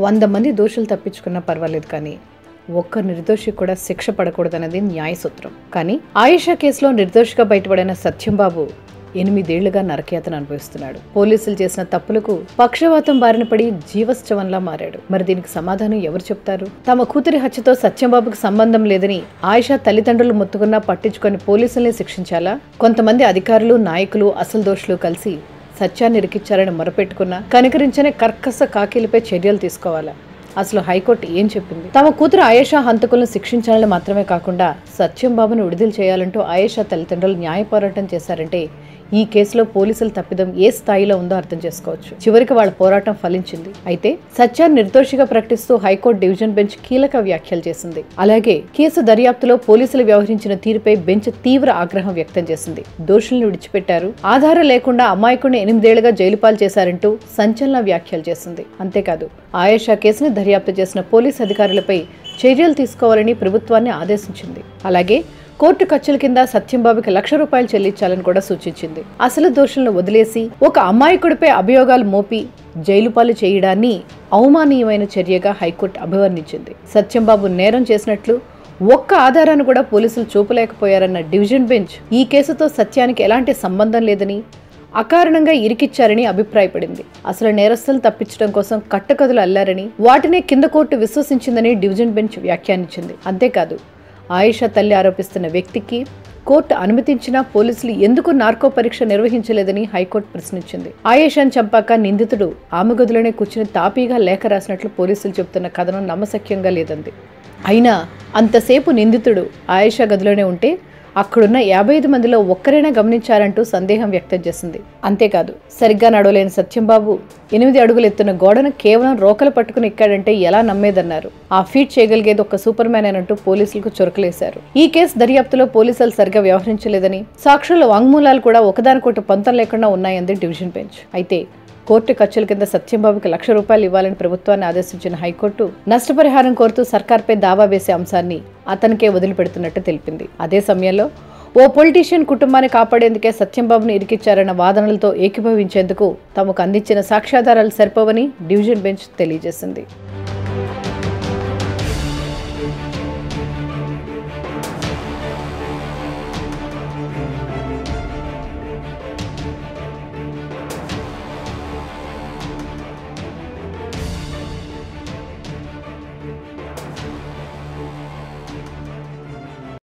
100 మంది దోషులు తప్పించుకున్నా పర్వాలేదు, కానీ ఒక్క నిర్దోషి కూడా శిక్ష పడకూడదన్నది న్యాయ సూత్రం. కానీ ఆయేషా కేసులో నిర్దోషిగా బయటపడిన సత్యంబాబు 8 ఏళ్లుగా నరకయాతన అనుభవిస్తున్నాడు. పోలీసులు చేసిన తప్పులకు పక్షవాతం బారిన పడి జీవశ్చవంలా మారాడు. మరి దీనికి సమాధానం ఎవరు చెప్తారు? తమ కూతురి హత్యతో సత్యంబాబుకు సంబంధం లేదని ఆయేషా తల్లిదండ్రులు మొత్తుకున్నా పట్టించుకొని పోలీసుల్ని శిక్షించాలా? కొంతమంది అధికారులు, నాయకులు, అసలు దోషులు కలిసి సత్యాన్ని ఇరికిచ్చారని మొరపెట్టుకున్నా కనికరించనే కర్కశ కాకీలపై చర్యలు తీసుకోవాలా? అసలు హైకోర్టు ఏం చెప్పింది? తమ కూతురు ఆయేషా హంతకులను శిక్షించాలని మాత్రమే కాకుండా సత్యంబాబును విడుదల చేయాలంటూ ఆయేషా తల్లిదండ్రులు న్యాయ పోరాటం చేశారంటే ఈ కేసులో పోలీసుల తప్పిదం ఏ స్థాయిలో ఉందో అర్థం చేసుకోవచ్చు. చివరికి వాళ్ళ పోరాటం ఫలించింది. అయితే సత్యాన్ని నిర్దోషిగా ప్రకటిస్తూ హైకోర్టు డివిజన్ బెంచ్ కీలక వ్యాఖ్యలు చేసింది. అలాగే కేసు దర్యాప్తులో పోలీసులు వ్యవహరించిన తీరుపై బెంచ్ తీవ్ర ఆగ్రహం వ్యక్తం చేసింది. దోషులను విడిచిపెట్టారు, ఆధారం లేకుండా అమాయకుడిని 8 ఏళ్లుగా జైలుపాలు చేశారంటూ సంచలన వ్యాఖ్యలు చేసింది. అంతేకాదు ఆయేషా కేసును దర్యాప్తు చేసిన పోలీసు అధికారులపై చర్యలు తీసుకోవాలని ప్రభుత్వాన్ని ఆదేశించింది. అలాగే కోర్టు ఖర్చుల కింద సత్యంబాబుకి ₹1,00,000 చెల్లించాలని కూడా సూచించింది. అసలు దోషులను వదిలేసి ఒక అమాయకుడిపై అభియోగాలు మోపి జైలుపాలు చేయడాన్ని అవమానీయమైన చర్యగా హైకోర్టు అభివర్ణించింది. సత్యంబాబు నేరం చేసినట్లు ఒక్క ఆధారాన్ని కూడా పోలీసులు చూపలేకపోయారన్న డివిజన్ బెంచ్ ఈ కేసుతో సత్యానికి ఎలాంటి సంబంధం లేదని, అకారణంగా ఇరికిచ్చారని అభిప్రాయపడింది. అసలు నేరస్తులను తప్పించడం కోసం కట్టుకథలు అల్లారని, వాటినే కింద కోర్టు విశ్వసించిందని డివిజన్ బెంచ్ వ్యాఖ్యానించింది. అంతేకాదు ఆయేషా తల్లి ఆరోపిస్తున్న వ్యక్తికి కోర్టు అనుమతించినా పోలీసులు ఎందుకు నార్కో పరీక్ష నిర్వహించలేదని హైకోర్టు ప్రశ్నించింది. ఆయేషాను చంపాక నిందితుడు ఆమె గదిలోనే కూర్చుని తాపీగా లేఖ రాసినట్లు పోలీసులు చెబుతున్న కథనం నమ్మశక్యంగా లేదంది. అయినా అంతసేపు నిందితుడు ఆయేషా గదిలోనే ఉంటే అక్కడున్న 55 మందిలో ఒక్కరైనా గమనించారంటూ సందేహం వ్యక్తం చేసింది. అంతేకాదు సరిగ్గా నడవలేని సత్యంబాబు 8 అడుగులు ఎత్తున్న గోడను కేవలం రోకలు పట్టుకుని ఎక్కాడంటే ఎలా నమ్మేదన్నారు. ఆ ఫీట్ చేయగలిగేది ఒక్క సూపర్ మ్యాన్ అనంటూ పోలీసులకు చురకలేశారు. ఈ కేసు దర్యాప్తులో పోలీసులు సరిగ్గా వ్యవహరించలేదని, సాక్షుల వాంగ్మూలాలు కూడా ఒకదానికొకటి పొంతం లేకుండా ఉన్నాయంది డివిజన్ బెంచ్. అయితే కోర్టు ఖర్చుల కింద సత్యంబాబుకి ₹1,00,000 ఇవ్వాలని ప్రభుత్వాన్ని ఆదేశించిన హైకోర్టు నష్టపరిహారం కోరుతూ సర్కార్పై దావా వేసే అంశాన్ని అతనికే వదిలిపెడుతున్నట్టు తెలిపింది. అదే సమయంలో ఓ పొలిటీషియన్ కుటుంబాన్ని కాపాడేందుకే సత్యంబాబును ఇరికిచ్చారన్న వాదనలతో ఏకీభవించేందుకు తమకు అందించిన సాక్ష్యాధారాలు సరిపోవని డివిజన్ బెంచ్ తెలియజేసింది.